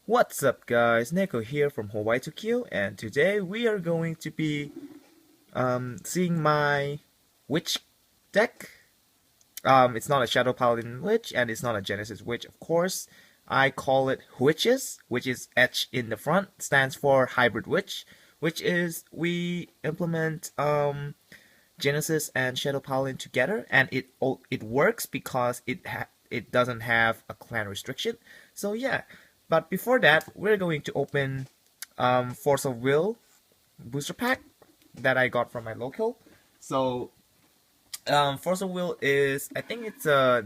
What's up guys, Neko here from Hawaii to Kyo, and today we are going to be seeing my witch deck. It's not a Shadow Paladin witch and it's not a Genesis witch, of course. I call it witches, which is H in the front, stands for hybrid witch, which is we implement Genesis and Shadow Paladin together, and it works because it doesn't have a clan restriction. So yeah, but before that, we're going to open Force of Will booster pack that I got from my local. So Force of Will is, I think it's a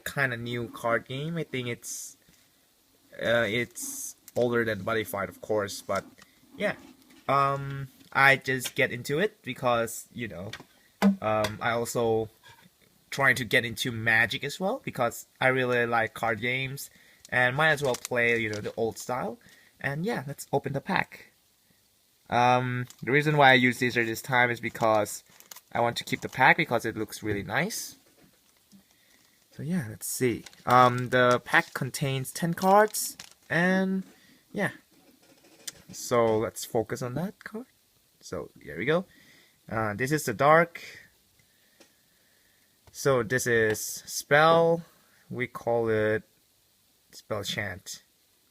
kind of new card game. I think it's older than Body Fight, of course, but yeah. I just get into it because I also trying to get into Magic as well because I really like card games and might as well play the old style. And yeah, let's open the pack. The reason why I use Caesar this time is because I want to keep the pack because it looks really nice. So yeah, let's see. The pack contains 10 cards, and yeah. So let's focus on that card. So here we go. This is the dark. So this is spell. We call it spell chant.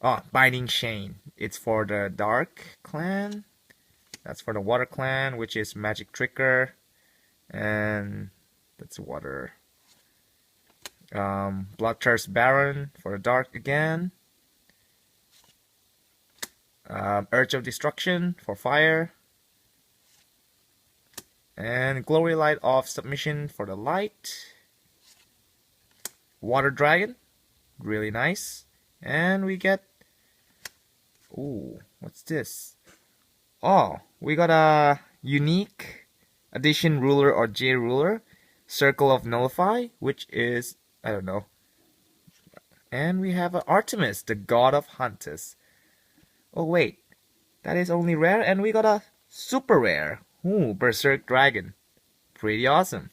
Oh, Binding Chain. It's for the dark clan. That's for the water clan, which is magic trigger. And that's water. Bloodthirst Baron for the dark again. Urge of Destruction for fire. And Glory Light of Submission for the light. Water Dragon, really nice. And we get, ooh, what's this? Oh, we got a unique addition ruler or J ruler, Circle of Nullify, which is, I don't know. And we have an Artemis, the god of hunters. Oh wait, that is only rare, and we got a super rare. Ooh, Berserk Dragon. Pretty awesome.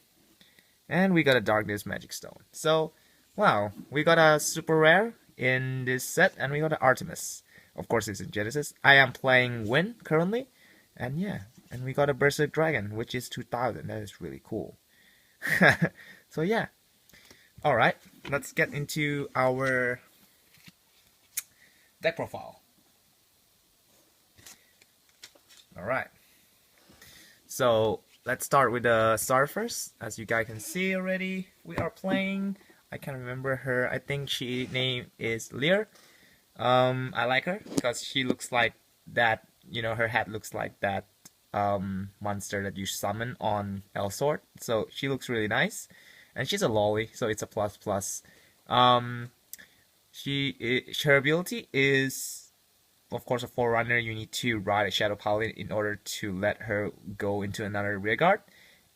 And we got a Darkness Magic Stone. So, wow, we got a super rare in this set, and we got an Artemis. Of course, it's in Genesis. I am playing Win currently, and yeah, and we got a Berserk Dragon, which is 2000. That is really cool. So yeah. Alright, let's get into our deck profile. Alright. So let's start with the star first. As you guys can see already, we are playing. I can't remember her. I think she name is Lear. I like her because she looks like that. Her head looks like that monster that you summon on Elsword. So she looks really nice, and she's a lolly, so it's a plus plus. Her ability is, of course, a Forerunner. You need to ride a Shadow Paladin in order to let her go into another rearguard.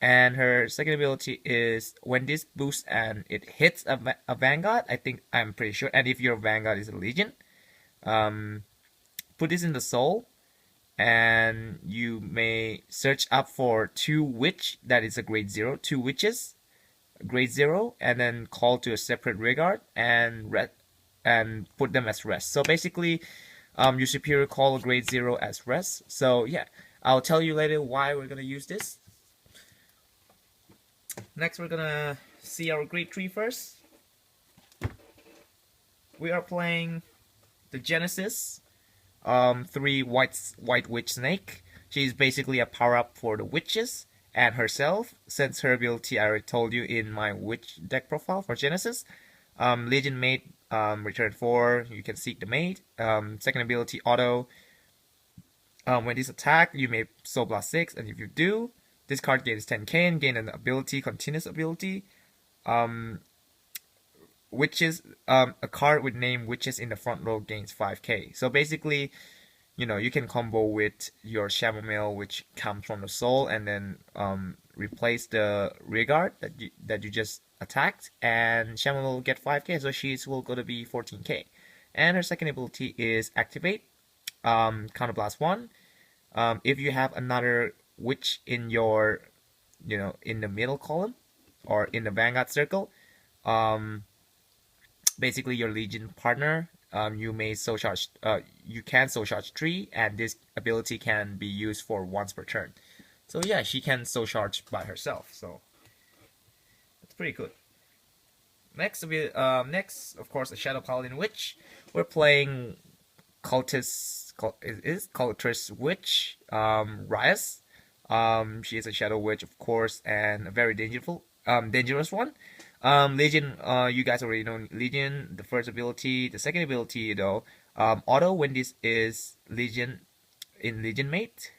And her second ability is when this boosts and it hits a Vanguard. I'm pretty sure. And if your Vanguard is a Legion, put this in the soul, and you may search up for 2 witch that is a grade 0, 2 witches, grade 0, and then call to a separate rearguard and put them as rest. So basically, your superior call a grade 0 as rest. So yeah, I'll tell you later why we're gonna use this. Next, we're gonna see our grade 3 first. We are playing the Genesis 3 white witch snake. She's basically a power up for the witches and herself, since her ability I already told you in my witch deck profile for Genesis. Legion Mate, return 4, you can seek the mate. Second ability auto, when this attack you may soul blast 6, and if you do, this card gains 10k and gain an ability, continuous ability. Witches, a card with name Witches in the front row gains 5k. So basically, you can combo with your Chamomile, which comes from the soul, and then replace the rearguard that you just attacked, and Chamomile will get 5k, so she's will go to be 14k. And her second ability is activate, counterblast 1. If you have another witch in your, in the middle column or in the Vanguard circle, basically your Legion partner you may soul charge. You can soul charge 3, and this ability can be used for once per turn. So yeah, she can soul charge by herself. So that's pretty good. Next, next, of course, a Shadow Paladin Witch. We're playing Cultist Witch, Rias. She is a Shadow Witch, of course, and a very dangerous one. Legion, you guys already know Legion, the first ability. The second ability, though, auto when this is Legion in Legion Mate.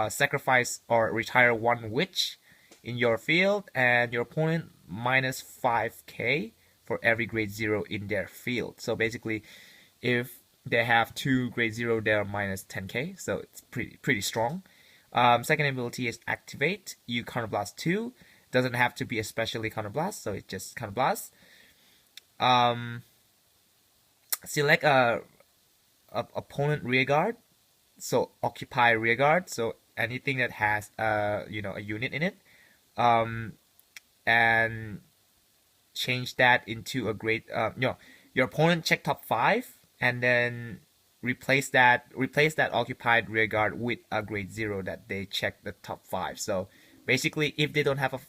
Sacrifice or retire one witch in your field, and your opponent minus 5k for every grade 0 in their field. So basically, if they have 2 grade 0, they're minus 10k, so it's pretty strong. Second ability is activate. You counterblast 2. Doesn't have to be especially counterblast, so it just counterblast. Select a opponent rearguard, so occupy rearguard, so anything that has a unit in it, and change that into a grade. Your opponent check top 5, and then replace that occupied rearguard with a grade 0 that they check the top 5. So basically, if they don't have a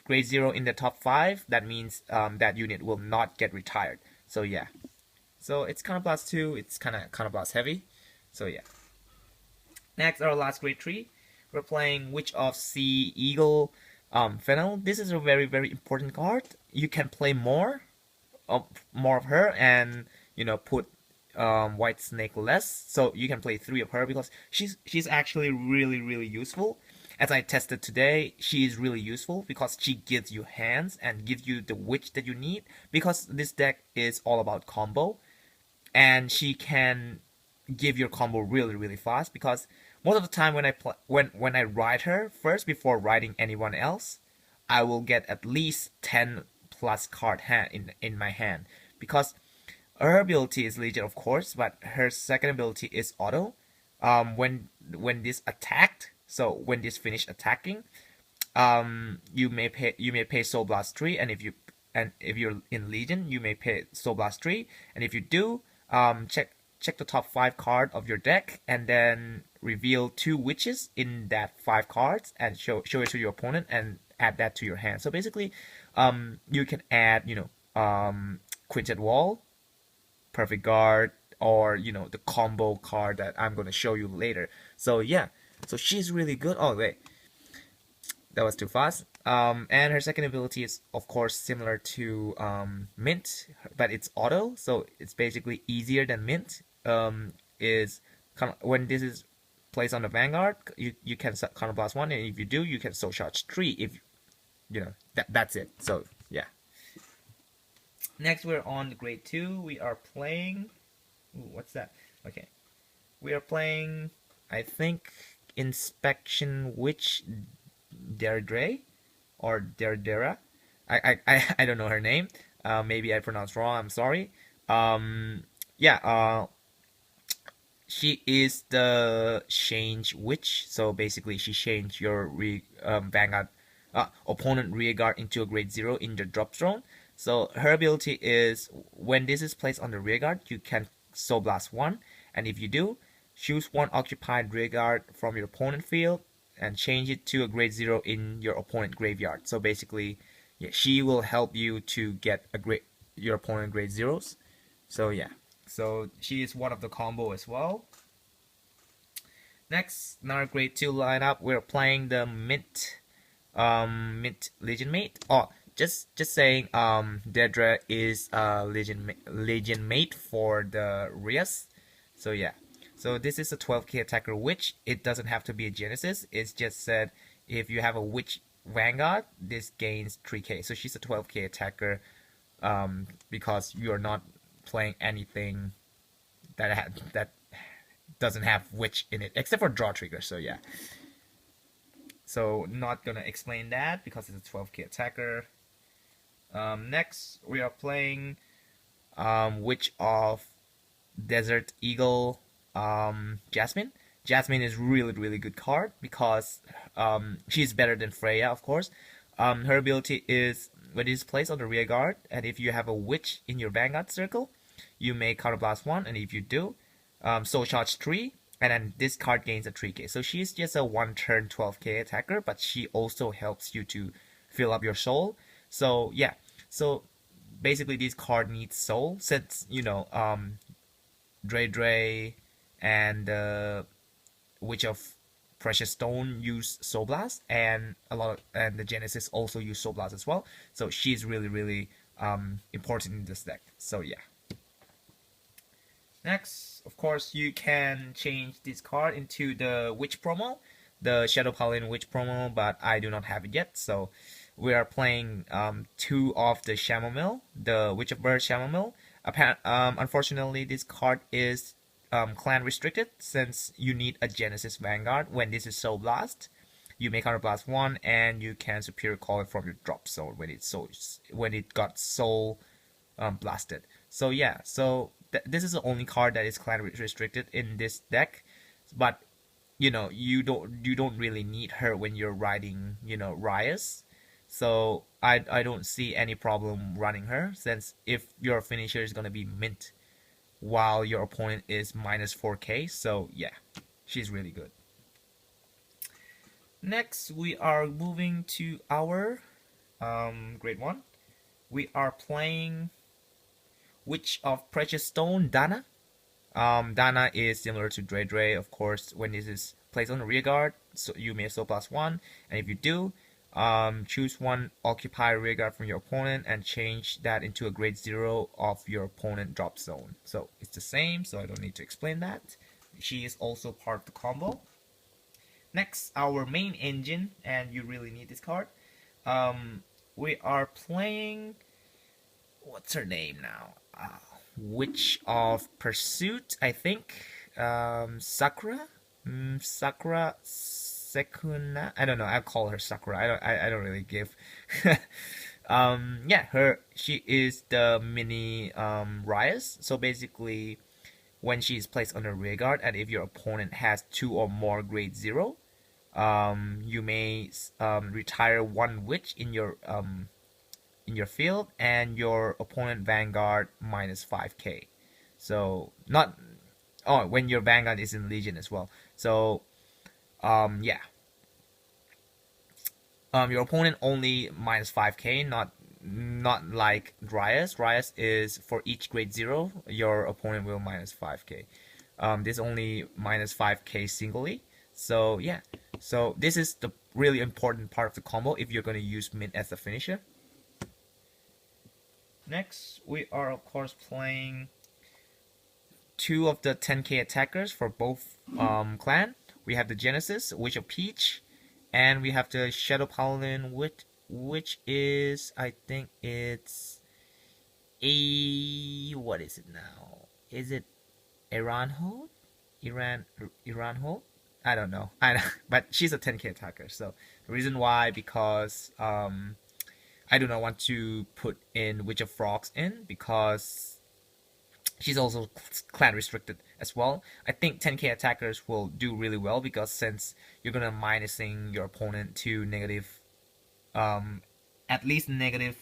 grade 0 in the top 5, that means that unit will not get retired. So yeah, so it's counterblast 2. It's kind of counterblast heavy. So yeah. Next, our last grade 3, we're playing Witch of Sea Eagle Fennel. This is a very important card. You can play more of her, and put White Snake less. So you can play 3 of her because she's actually really useful. As I tested today, she is really useful because she gives you hands and gives you the witch that you need, because this deck is all about combo, and she can give your combo really fast, because most of the time when I ride her first before riding anyone else, I will get at least 10 plus card hand in my hand, because her ability is Legion, of course, but her second ability is auto. When this attacked, so when this finished attacking, you may pay Soul Blast 3, and if you're in Legion, you may pay Soul Blast 3, and if you do, check the top 5 card of your deck, and then reveal 2 witches in that 5 cards, and show it to your opponent, and add that to your hand. So basically, you can add Quintet Wall, Perfect Guard, or the combo card that I'm gonna show you later. So yeah, so she's really good. Oh wait, that was too fast. And her second ability is of course similar to Mint, but it's auto, so it's basically easier than Mint. Is when this is placed on the Vanguard, you can counterblast 1, and if you do, you can soul charge 3. If that's it. So yeah. Next, we're on the grade 2. We are playing. Ooh, what's that? Okay, we are playing, I think, Inspection Witch Deirdre or Deirdre. I don't know her name. Maybe I pronounced wrong. I'm sorry. Yeah. She is the change witch. So basically, she changed your Vanguard opponent rearguard into a grade 0 in your drop zone. So her ability is, when this is placed on the rearguard, you can Soul Blast 1, and if you do, choose 1 occupied rearguard from your opponent field and change it to a grade 0 in your opponent graveyard. So basically, yeah, she will help you to get your opponent grade 0s. So yeah, so she is one of the combo as well. Next, in our grade 2 lineup, we're playing the Mint Legion Mate. Oh, just saying, Deirdre is Legion Mate for the Rias. So yeah, so this is a 12k attacker witch. It doesn't have to be a Genesis. It's just said if you have a witch Vanguard, this gains 3k. So she's a 12k attacker, because you're not playing anything that doesn't have witch in it, except for draw trigger. So yeah. So not gonna explain that because it's a 12k attacker. Next, we are playing Witch of Desert Eagle, Jasmine. Jasmine is really good card because she's better than Freya, of course. Her ability is when it is placed on the rear guard, and if you have a witch in your Vanguard circle, you may counterblast 1, and if you do, soul charge 3, and then this card gains a 3k. So she's just a 1 turn 12k attacker, but she also helps you to fill up your soul. So yeah, so basically this card needs soul, since Dre and Witch of Precious Stone use Soul Blast, and and the Genesis also use Soul Blast as well. So she's really important in this deck. So yeah. Next, of course, you can change this card into the Witch promo, the Shadow Paladin Witch promo, but I do not have it yet. So we are playing 2 of the Chamomile, the Witch of Bird Chamomile. Unfortunately, this card is clan restricted, since you need a Genesis Vanguard. When this is Soul Blast, you make counterblast 1, and you can superior call it from your drop zone when it got soul blasted. So yeah, so this is the only card that is clan restricted in this deck, but you don't really need her when you're riding Rias. So I don't see any problem running her, since if your finisher is gonna be mint while your opponent is minus 4k. So yeah, she's really good. Next, we are moving to our grade 1. We are playing Witch of Precious Stone, Donna. Donna is similar to Dre. Of course, when this is placed on the rear guard, so you may soul plus 1, and if you do, choose 1 occupy rear guard from your opponent and change that into a grade 0 of your opponent drop zone. So it's the same, so I don't need to explain that. She is also part of the combo. Next, our main engine, and you really need this card. We are playing, what's her name now? Witch of Pursuit, I think. Sakura Sekuna. I don't know. I call her Sakura. I don't really give. Yeah, she is the mini Rias. So basically, when she is placed on a rear guard, and if your opponent has 2 or more grade 0, you may retire 1 witch in your field, and your opponent Vanguard minus 5k. So not when your Vanguard is in Legion as well. So yeah, your opponent only minus 5k, not like Dryas. Dryas is for each grade 0, your opponent will minus 5k. This only minus 5k singly. So yeah, so this is the really important part of the combo if you're going to use Mint as the finisher. Next, we are of course playing 2 of the 10k attackers for both clan. We have the Genesis, Witch of Peach, and we have the Shadow Paladin, which is, I think it's what is it now? Is it Iran? I don't know. But she's a 10k attacker. So the reason why, because I do not want to put in Witch of Frogs in, because she's also clan restricted as well. I think 10k attackers will do really well, because since you're gonna minusing your opponent to negative, at least negative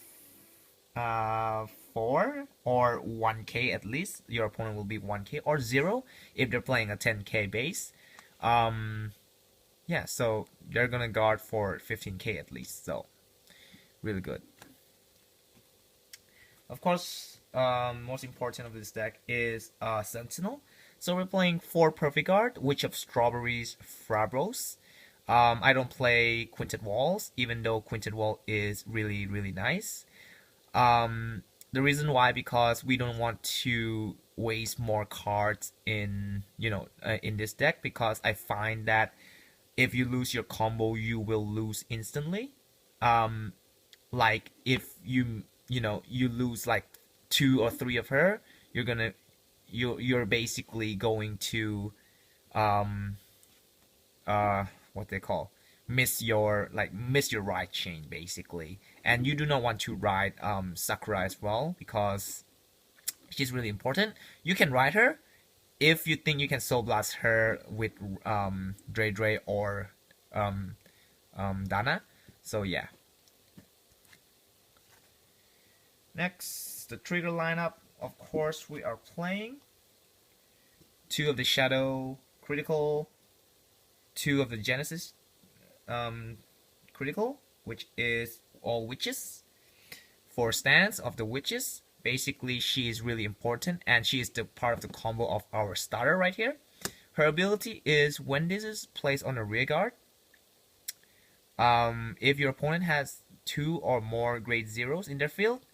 4 or 1k at least. Your opponent will be 1k or 0 if they're playing a 10k base. Yeah, so they're gonna guard for 15k at least. So really good. Of course, most important of this deck is Sentinel. So we're playing 4 Perfect Guard, Witch of Strawberries, Frabros. I don't play Quintet Walls, even though Quintet Wall is really nice. The reason why, because we don't want to waste more cards in in this deck, because I find that if you lose your combo, you will lose instantly. Like if you lose like 2 or 3 of her, you're basically going to what they call miss your ride chain basically, and you do not want to ride Sakura as well, because she's really important. You can ride her if you think you can soul blast her with Dre or Donna. So yeah. Next, the trigger lineup. of course, we are playing 2 of the Shadow Critical, 2 of the Genesis Critical, which is all witches. For stance of the witches, basically she is really important, and she is the part of the combo of our starter right here. Her ability is when this is placed on a rear guard, if your opponent has 2 or more grade 0s in their field,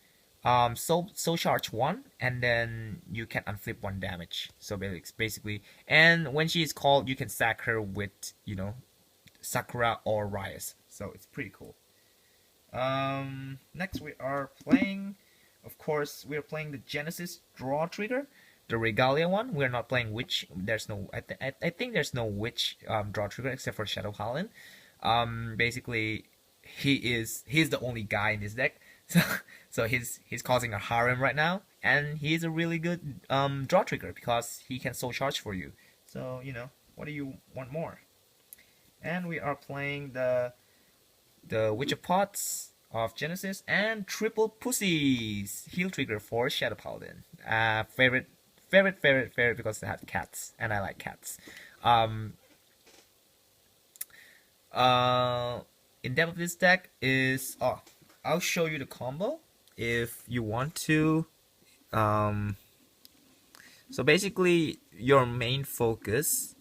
so charge 1, and then you can unflip 1 damage. So basically, and when she is called, you can sack her with, you know, Sakura or Rias. So it's pretty cool. Next we are playing, of course, we are playing the Genesis draw trigger, the Regalia one. We're not playing Witch. There's no, I think there's no Witch draw trigger except for Shadow Pollen. Basically, he's the only guy in this deck, so he's causing a harem right now, and he's a really good draw trigger because he can soul charge for you. So you know, what do you want more? And we are playing the Witch of Pots of Genesis and Triple Pussies heal trigger for Shadow Paladin. Favorite because they have cats, and I like cats. In depth of this deck is, I'll show you the combo if you want to. So basically, your main focus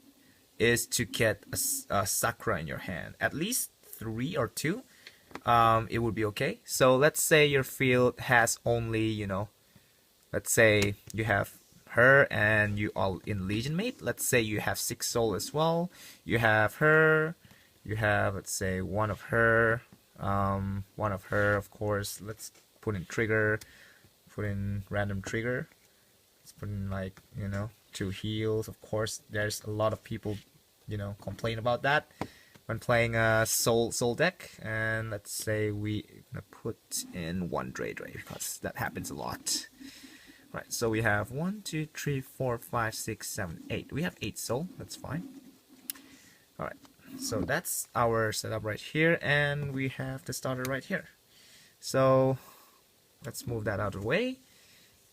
is to get a Sakura in your hand, at least 3 or 2. It would be okay. So let's say your field has only, you know, let's say you have her and you all in Legion Mate. Let's say you have 6 soul as well. You have her. You have, let's say, one of her, of course. Let's put in trigger, put in random trigger. Let's put in, like, you know, 2 heals. Of course, there's a lot of people, you know, complain about that when playing a soul deck. And let's say we gonna put in 1 Dre because that happens a lot. Right, so we have 1, 2, 3, 4, 5, 6, 7, 8. We have 8 soul. That's fine. All right. So that's our setup right here, and we have the starter right here. So let's move that out of the way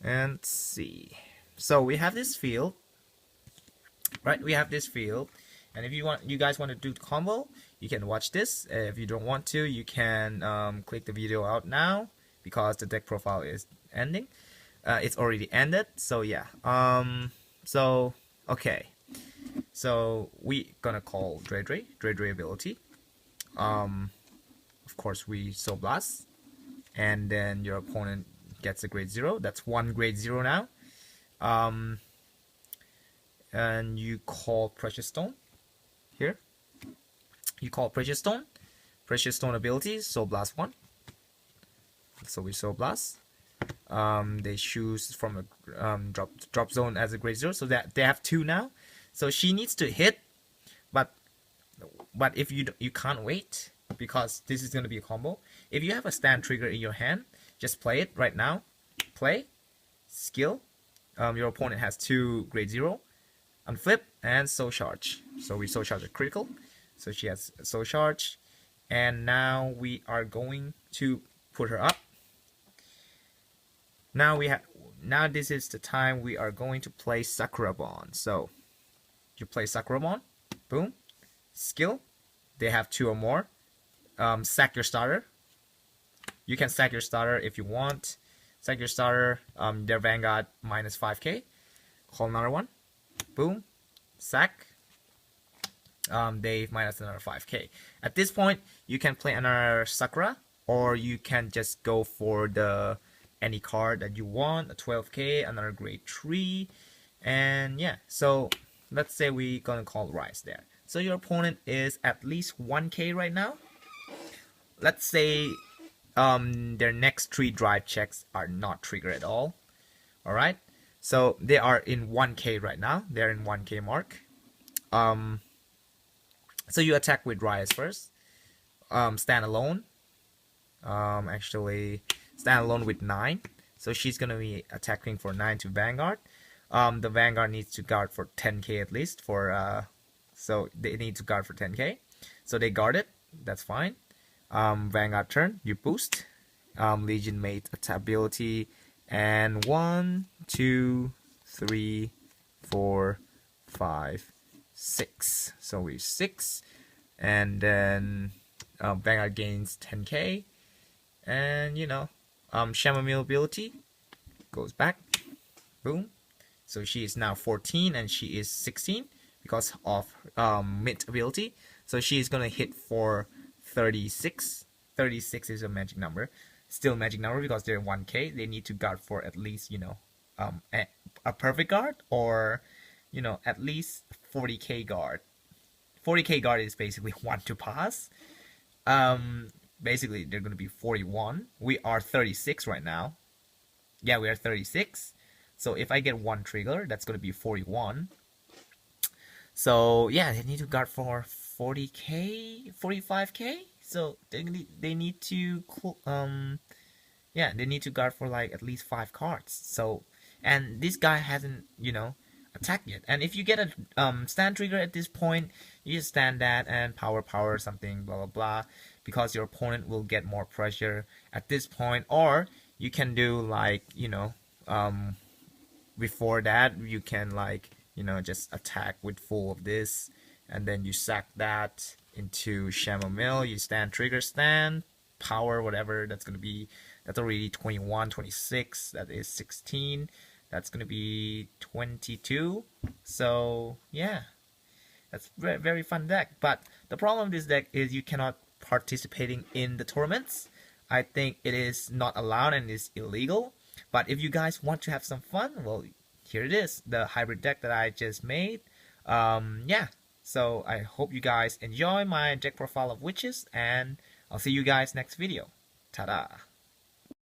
and see. So we have this field, right? We have this field, and if you guys want to do the combo, you can watch this. If you don't want to, you can click the video out now because the deck profile is ending. It's already ended. So yeah. So okay. So we gonna call Dre ability. Of course we Soul Blast, and then your opponent gets a grade 0. That's 1 grade 0 now. And you call Precious Stone here. You call Precious Stone ability, Soul Blast 1. So we Soul Blast. They choose from a drop zone as a grade 0, so that they have 2 now. So she needs to hit, but if you can't wait, because this is going to be a combo. If you have a stand trigger in your hand, just play it right now. Play, skill. Your opponent has 2 grade 0, unflip, and soul charge. So we soul charge a critical. So she has soul charge, and now we are going to put her up. Now this is the time we are going to play Sakura Bond. So you play Sakura Bond, boom, skill. They have 2 or more. Sack your starter. You can sack your starter if you want. Sack your starter. Their Vanguard minus 5k. Call another one. Boom. Sack. They minus another 5k. At this point, you can play another Sakura, or you can just go for the any card that you want. A 12k, another grade 3, and yeah. So let's say we gonna call Rise there. So your opponent is at least 1k right now. Let's say their next 3 drive checks are not triggered at all. Alright, so they are in 1k right now. They're in 1k mark. So you attack with Rise first. Stand alone. Actually, stand alone with 9. So she's gonna be attacking for 9 to Vanguard. The Vanguard needs to guard for 10k at least. So they need to guard for 10k. So they guard it. That's fine. Vanguard turn. You boost. Legion Mate ability And 1, 2, 3, 4, 5, 6. So we 6. And then Vanguard gains 10k. And you know, Chamomile ability goes back. Boom. So she is now 14 and she is 16 because of Mint ability. So she is gonna hit for 36. 36 is a magic number. Still magic number because they're 1k. They need to guard for at least, you know, a perfect guard, or, you know, at least 40k guard. 40k guard is basically 1 to pass. Basically they're gonna be 41. We are 36 right now. Yeah, we are 36. So if I get 1 trigger, that's gonna be 41. So yeah, they need to guard for 40k, 45k. So they need to yeah, they need to guard for like at least 5 cards. So, and this guy hasn't, you know, attacked yet. And if you get a stand trigger at this point, you just stand that and power something, blah blah blah, because your opponent will get more pressure at this point. Or you can do like, you know, before that you can, like, you know, just attack with full of this, and then you sack that into Chamomile. You stand trigger, stand power, whatever that's gonna be. That's already 21, 26. That is 16. That's gonna be 22. So yeah, that's very fun deck. But the problem with this deck is you cannot participating in the tournaments. I think it is not allowed and is illegal. But if you guys want to have some fun, well, here it is, the hybrid deck that I just made. Yeah, so I hope you guys enjoy my deck profile of witches, and I'll see you guys next video. Ta-da!